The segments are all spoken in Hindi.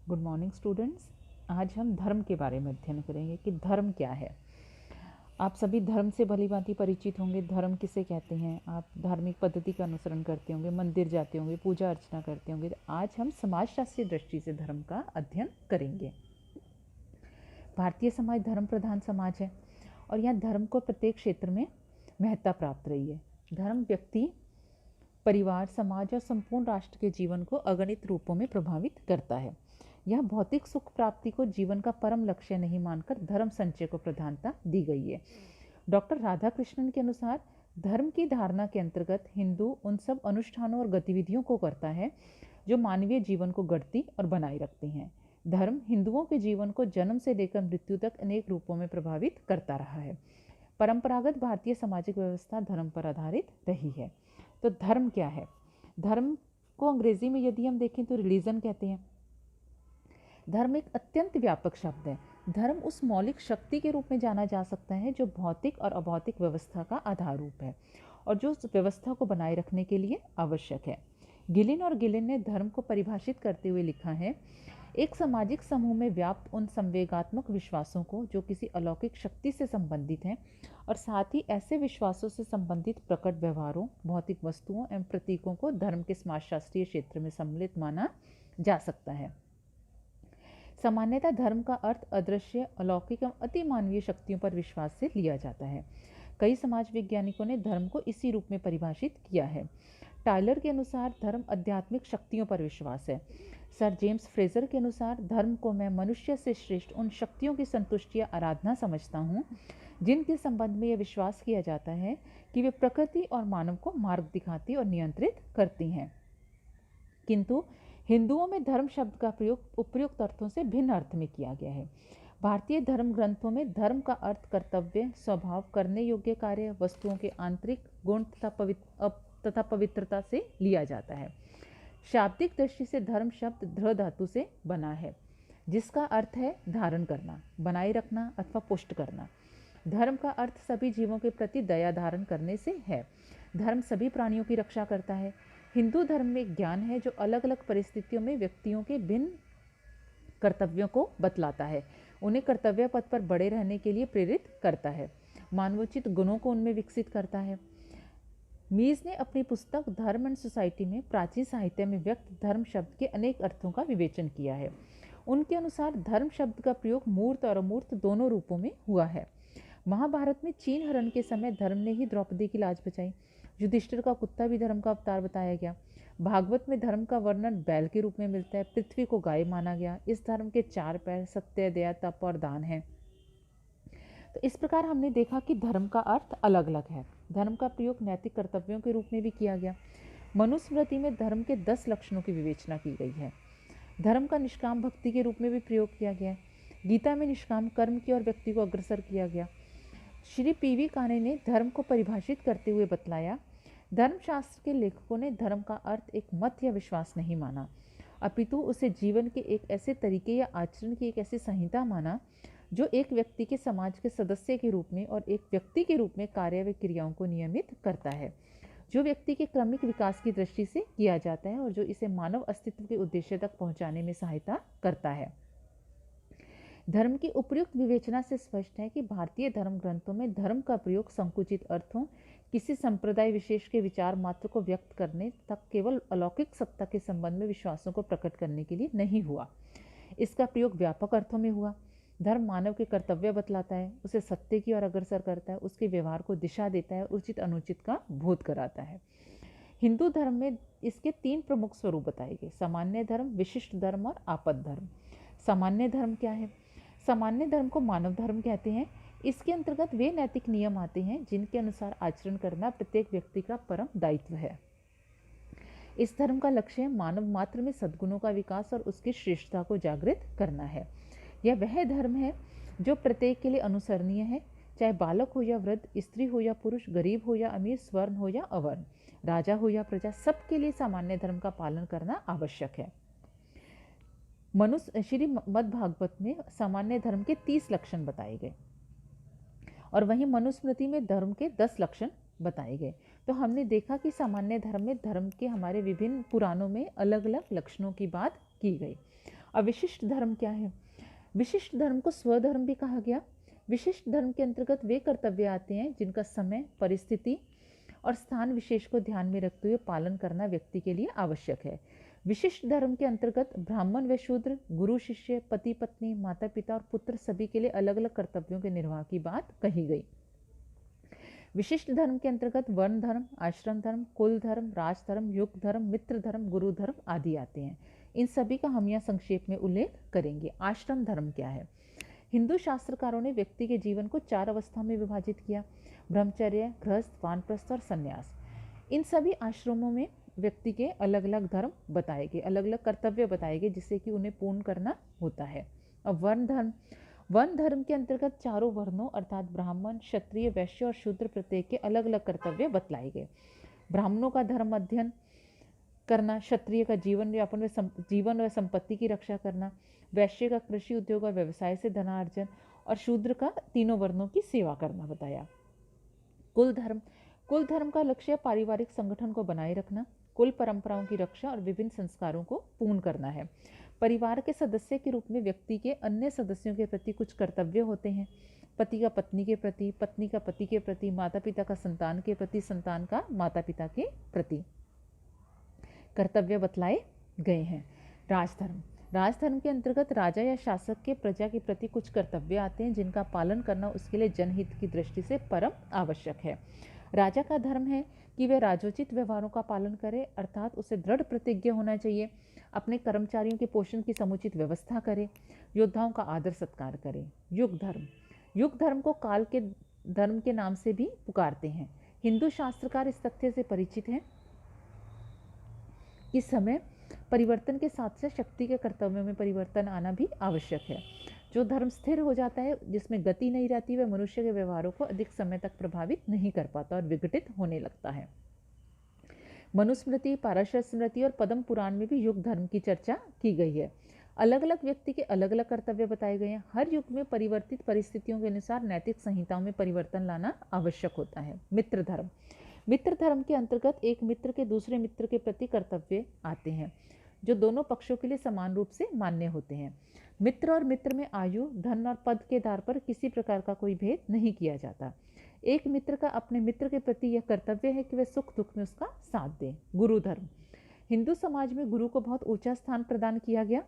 Good morning students. आज हम धर्म के बारे में अध्ययन करेंगे कि धर्म क्या है। आप सभी धर्म से भलीभांति परिचित होंगे। धर्म किसे कहते हैं? आप धार्मिक पद्धति का अनुसरण करते होंगे, मंदिर जाते होंगे, पूजा अर्चना करते होंगे। तो आज हम समाजशास्त्रीय दृष्टि से धर्म का अध्ययन करेंगे। भारतीय समाज धर्म प्रधान समाज है और यहाँ धर्म को प्रत्येक क्षेत्र में महत्ता प्राप्त रही है। धर्म व्यक्ति, परिवार, समाज और संपूर्ण राष्ट्र के जीवन को अगणित रूपों में प्रभावित करता है। यह भौतिक सुख प्राप्ति को जीवन का परम लक्ष्य नहीं मानकर धर्म संचय को प्रधानता दी गई है। डॉक्टर राधाकृष्णन के अनुसार धर्म की धारणा के अंतर्गत हिंदू उन सब अनुष्ठानों और गतिविधियों को करता है जो मानवीय जीवन को गढ़ती और बनाए रखती हैं। धर्म हिंदुओं के जीवन को जन्म से लेकर मृत्यु तक अनेक रूपों में प्रभावित करता रहा है। परंपरागत भारतीय सामाजिक व्यवस्था धर्म पर आधारित रही है। तो धर्म क्या है? धर्म को अंग्रेजी में यदि हम देखें तो रिलीजन कहते हैं। धर्म एक अत्यंत व्यापक शब्द है। धर्म उस मौलिक शक्ति के रूप में जाना जा सकता है जो भौतिक और अभौतिक व्यवस्था का आधार रूप है और जो उस व्यवस्था को बनाए रखने के लिए आवश्यक है। गिलिन और गिलिन ने धर्म को परिभाषित करते हुए लिखा है, एक सामाजिक समूह में व्याप्त उन संवेगात्मक विश्वासों को जो किसी अलौकिक शक्ति से संबंधित हैं और साथ ही ऐसे विश्वासों से संबंधित प्रकट व्यवहारों, भौतिक वस्तुओं एवं प्रतीकों को धर्म के समाजशास्त्रीय क्षेत्र में सम्मिलित माना जा सकता है। सामान्यतः धर्म का अर्थ अदृश्य, अलौकिक एवं अति मानवीय शक्तियों पर विश्वास से लिया जाता है। कई समाज वैज्ञानिकों ने धर्म को इसी रूप में परिभाषित किया है। टायलर के अनुसार धर्म आध्यात्मिक शक्तियों पर विश्वास है। सर जेम्स फ्रेजर के अनुसार धर्म को मैं मनुष्य से श्रेष्ठ उन शक्तियों की संतुष्टि या आराधना समझता हूँ जिनके संबंध में यह विश्वास किया जाता है कि वे प्रकृति और मानव को मार्ग दिखाती और नियंत्रित करती हैं। किंतु हिंदुओं में धर्म शब्द का प्रयोग उपयुक्त अर्थों से भिन्न अर्थ में किया गया है। भारतीय धर्म ग्रंथों में धर्म का अर्थ कर्तव्य, स्वभाव, करने योग्य कार्य, वस्तुओं के आंतरिक गुण तथा पवित्रता से लिया जाता है। शाब्दिक दृष्टि से धर्म शब्द ध्र धातु से बना है जिसका अर्थ है धारण करना, बनाए रखना अथवा पुष्ट करना। धर्म का अर्थ सभी जीवों के प्रति दया धारण करने से है। धर्म सभी प्राणियों की रक्षा करता है। हिंदू धर्म में ज्ञान है जो अलग अलग परिस्थितियों में व्यक्तियों के भिन्न कर्तव्यों को बतलाता है, उन्हें कर्तव्य पथ पर बड़े रहने के लिए प्रेरित करता है, मानवोचित गुणों को उनमें विकसित करता है। मीज ने अपनी पुस्तक धर्म एंड सोसाइटी में प्राचीन साहित्य में व्यक्त धर्म शब्द के अनेक अर्थों का विवेचन किया है। उनके अनुसार धर्म शब्द का प्रयोग मूर्त और अमूर्त दोनों रूपों में हुआ है। महाभारत में चीन हरण के समय धर्म ने ही द्रौपदी की लाज बचाई। युधिष्ठिर का कुत्ता भी धर्म का अवतार बताया गया। भागवत में धर्म का वर्णन बैल के रूप में मिलता है। पृथ्वी को गाय माना गया। इस धर्म के 4 पैर सत्य, दया, तप और दान है। तो इस प्रकार हमने देखा कि धर्म का अर्थ अलग अलग है। धर्म का प्रयोग नैतिक कर्तव्यों के रूप में भी किया गया। मनुस्मृति में धर्म के 10 लक्षणों की विवेचना की गई है। धर्म का निष्काम भक्ति के रूप में भी प्रयोग किया गया है। गीता में निष्काम कर्म की ओर व्यक्ति को अग्रसर किया गया। श्री पीवी काने ने धर्म को परिभाषित करते हुए बतलाया, धर्मशास्त्र के लेखकों ने धर्म का अर्थ एक मत या विश्वास नहीं माना, अपितु उसे जीवन के एक ऐसे तरीके या आचरण की एक ऐसी संहिता माना जो एक व्यक्ति के समाज के सदस्य के रूप में और एक व्यक्ति के रूप में कार्य व क्रियाओं को नियमित करता है, जो व्यक्ति के क्रमिक विकास की दृष्टि से किया जाता है और जो इसे मानव अस्तित्व के उद्देश्य तक पहुंचाने में सहायता करता है। धर्म की उपयुक्त विवेचना से स्पष्ट है कि भारतीय धर्म ग्रंथों में धर्म का प्रयोग संकुचित अर्थों, किसी संप्रदाय विशेष के विचार मात्र को व्यक्त करने तक केवल अलौकिक सत्ता के संबंध में विश्वासों को प्रकट करने के लिए नहीं हुआ। इसका प्रयोग व्यापक अर्थों में हुआ। धर्म मानव के कर्तव्य बतलाता है, उसे सत्य की ओर अग्रसर करता है, उसके व्यवहार को दिशा देता है, उचित अनुचित का बोध कराता है। हिंदू धर्म में इसके 3 प्रमुख स्वरूप बताए गए, सामान्य धर्म, विशिष्ट धर्म और आपद धर्म। सामान्य धर्म क्या है? सामान्य धर्म को मानव धर्म कहते हैं। इसके अंतर्गत वे नैतिक नियम आते हैं जिनके अनुसार आचरण करना प्रत्येक व्यक्ति का परम दायित्व है। इस धर्म का लक्ष्य मानव मात्र में सद्गुणों का विकास और उसकी श्रेष्ठता को जागृत करना है। यह वह धर्म है जो प्रत्येक के लिए अनुसरणीय है, चाहे बालक हो या वृद्ध, स्त्री हो या पुरुष, गरीब हो या अमीर, स्वर्ण हो या अवर्ण, राजा हो या प्रजा, सबके लिए सामान्य धर्म का पालन करना आवश्यक है। श्री मद्भागवत में सामान्य धर्म के 30 लक्षण बताए गए और वहीं मनुस्मृति में धर्म के 10 लक्षण बताए गए। तो हमने देखा कि सामान्य धर्म में धर्म के हमारे विभिन्न पुराणों में अलग अलग लक्षणों की बात की गई। अब विशिष्ट धर्म क्या है? विशिष्ट धर्म को स्वधर्म भी कहा गया। विशिष्ट धर्म के अंतर्गत वे कर्तव्य आते हैं जिनका समय, परिस्थिति और स्थान विशेष को ध्यान में रखते हुए पालन करना व्यक्ति के लिए आवश्यक है। विशिष्ट धर्म के अंतर्गत ब्राह्मण व शूद्र, गुरु शिष्य, पति पत्नी, माता पिता और पुत्र सभी के लिए अलग अलग कर्तव्यों के निर्वाह की बात कही गई। विशिष्ट धर्म के अंतर्गत वर्ण धर्म, आश्रम धर्म, कुल धर्म, राज धर्म, युग धर्म, मित्र धर्म, गुरु धर्म आदि आते हैं। इन सभी का हम यहाँ संक्षेप में उल्लेख करेंगे। आश्रम धर्म क्या है? हिंदू शास्त्रकारों ने व्यक्ति के जीवन को 4 अवस्था में विभाजित किया: ब्रह्मचर्य, गृहस्थ, वानप्रस्थ और संन्यास। इन सभी आश्रमों में व्यक्ति के अलग अलग धर्म बताए गए, अलग अलग कर्तव्य बताए गए जिससे कि उन्हें पूर्ण करना होता है। अब वर्ण धर्म के अंतर्गत चारों वर्णों अर्थात ब्राह्मण, क्षत्रिय, वैश्य और शूद्र प्रत्येक के अलग अलग कर्तव्य बतलाए गए। ब्राह्मणों का धर्म अध्ययन करना, क्षत्रिय का जीवन व संपत्ति की रक्षा करना, वैश्य का कृषि, उद्योग और व्यवसाय से धनार्जन और शूद्र का तीनों वर्णों की सेवा करना बताया। कुल धर्म का लक्ष्य पारिवारिक संगठन को बनाए रखना, कुल परंपराओं की रक्षा और विभिन्न संस्कारों को पूर्ण करना है। परिवार के सदस्य के रूप में व्यक्ति के अन्य सदस्यों के प्रति कुछ कर्तव्य होते हैं। पति का पत्नी के प्रति, पत्नी का पति के प्रति, माता पिता का संतान के प्रति, संतान का माता पिता के प्रति कर्तव्य बतलाए गए हैं। राजधर्म के अंतर्गत राजा या शासक के प्रजा के प्रति कुछ कर्तव्य आते हैं जिनका पालन करना उसके लिए जनहित की दृष्टि से परम आवश्यक है। राजा का धर्म है कि वह राजोचित व्यवहारों का पालन करे, अर्थात उसे दृढ़ प्रतिज्ञ होना चाहिए, अपने कर्मचारियों के पोषण की समुचित व्यवस्था करे, योद्धाओं का आदर सत्कार करे। युग धर्म को काल के धर्म के नाम से भी पुकारते हैं। हिंदू शास्त्रकार इस तथ्य से परिचित हैं कि समय परिवर्तन के साथ साथ शक्ति के कर्तव्यों में परिवर्तन आना भी आवश्यक है। जो धर्म स्थिर हो जाता है, जिसमें गति नहीं रहती, वह मनुष्य के व्यवहारों को अधिक समय तक प्रभावित नहीं कर पाता और विघटित होने लगता है। मनुस्मृति, पाराशर स्मृति और पद्म पुराण में भी युग धर्म की चर्चा की गई है। अलग अलग व्यक्ति के अलग अलग कर्तव्य बताए गए हैं। हर युग में परिवर्तित परिस्थितियों के अनुसार नैतिक संहिताओं में परिवर्तन लाना आवश्यक होता है। मित्र धर्म के अंतर्गत एक मित्र के दूसरे मित्र के प्रति कर्तव्य आते हैं जो दोनों पक्षों के लिए समान रूप से मान्य होते हैं। मित्र और मित्र में आयु, धन और पद के आधार पर किसी प्रकार का कोई भेद नहीं किया जाता। एक मित्र का अपने मित्र के प्रति यह कर्तव्य है कि वह सुख दुख में उसका साथ दे। गुरु धर्म। हिंदू समाज में गुरु को बहुत ऊंचा स्थान प्रदान किया गया,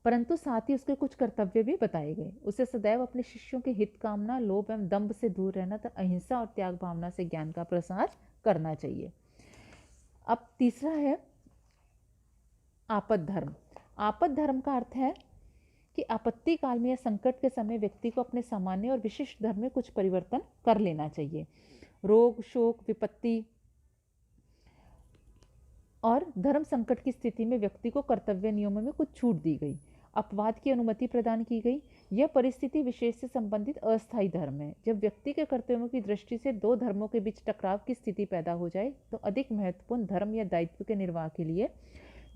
परंतु साथ ही उसके कुछ कर्तव्य भी बताए गए। उसे सदैव अपने शिष्यों के हित कामना, लोभ एवं दंभ से दूर रहना तथा अहिंसा और त्याग भावना से ज्ञान का प्रसार करना चाहिए। अब तीसरा है आपद धर्म। आपद धर्म का अर्थ है कि आपत्ति काल में या संकट के समय व्यक्ति को अपने सामान्य और विशिष्ट धर्म में कुछ परिवर्तन कर लेना चाहिए। रोग, शोक, विपत्ति और धर्म संकट की स्थिति में व्यक्ति को कर्तव्य नियमों में कुछ छूट दी गई, अपवाद की अनुमति प्रदान की गई। यह परिस्थिति विशेष से संबंधित अस्थायी धर्म है। जब व्यक्ति के कर्तव्यों की दृष्टि से दो धर्मों के बीच टकराव की स्थिति पैदा हो जाए तो अधिक महत्वपूर्ण धर्म या दायित्व के निर्वाह के लिए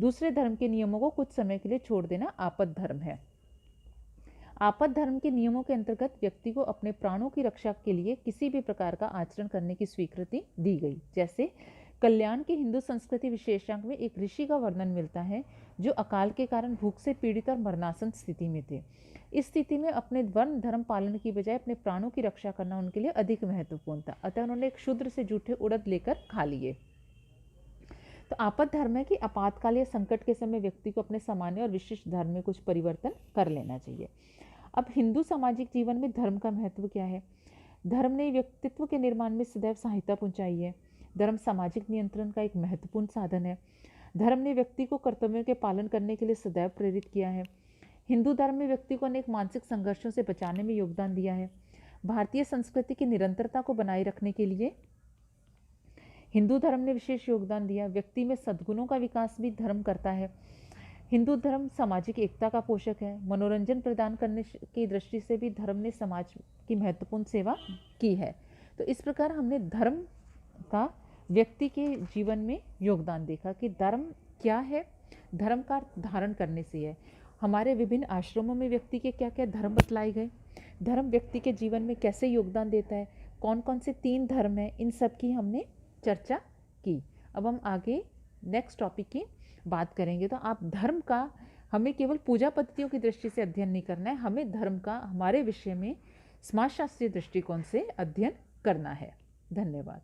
दूसरे धर्म के नियमों को कुछ समय के लिए छोड़ देना आपद धर्म है। आपद धर्म के नियमों के अंतर्गत व्यक्ति को अपने प्राणों की रक्षा के लिए किसी भी प्रकार का आचरण करने की स्वीकृति दी गई। जैसे कल्याण की हिंदू संस्कृति विशेषांक में एक ऋषि का वर्णन मिलता है जो अकाल के कारण भूख से पीड़ित और मरणासन स्थिति में थे। इस स्थिति में अपने वर्ण धर्म पालन की बजाय अपने प्राणों की रक्षा करना उनके लिए अधिक महत्वपूर्ण था, अतः उन्होंने एक शूद्र से जूठे उड़द लेकर खा लिए। तो आपद धर्म है कि आपातकाल या संकट के समय व्यक्ति को अपने सामान्य और विशिष्ट धर्म में कुछ परिवर्तन कर लेना चाहिए। अब हिंदू सामाजिक जीवन में धर्म का महत्व क्या है? धर्म ने व्यक्तित्व के निर्माण में सदैव सहायता पहुंचाई है। धर्म सामाजिक नियंत्रण का एक महत्वपूर्ण साधन है। धर्म ने व्यक्ति को कर्तव्यों के पालन करने के लिए सदैव प्रेरित किया है। हिंदू धर्म में व्यक्ति को अनेक मानसिक संघर्षों से बचाने में योगदान दिया है। भारतीय संस्कृति की निरंतरता को बनाए रखने के लिए हिंदू धर्म ने विशेष योगदान दिया। व्यक्ति में सद्गुणों का विकास भी धर्म करता है। हिंदू धर्म सामाजिक एकता का पोषक है। मनोरंजन प्रदान करने की दृष्टि से भी धर्म ने समाज की महत्वपूर्ण सेवा की है। तो इस प्रकार हमने धर्म का व्यक्ति के जीवन में योगदान देखा कि धर्म क्या है, धर्म का धारण करने से है। हमारे विभिन्न आश्रमों में व्यक्ति के क्या क्या धर्म बतलाए गए, धर्म व्यक्ति के जीवन में कैसे योगदान देता है, कौन कौन से 3 धर्म हैं, इन सब की हमने चर्चा की। अब हम आगे नेक्स्ट टॉपिक की बात करेंगे। तो आप धर्म का हमें केवल पूजा पद्धतियों की दृष्टि से अध्ययन नहीं करना है, हमें धर्म का हमारे विषय में समाजशास्त्रीय दृष्टिकोण से अध्ययन करना है। धन्यवाद।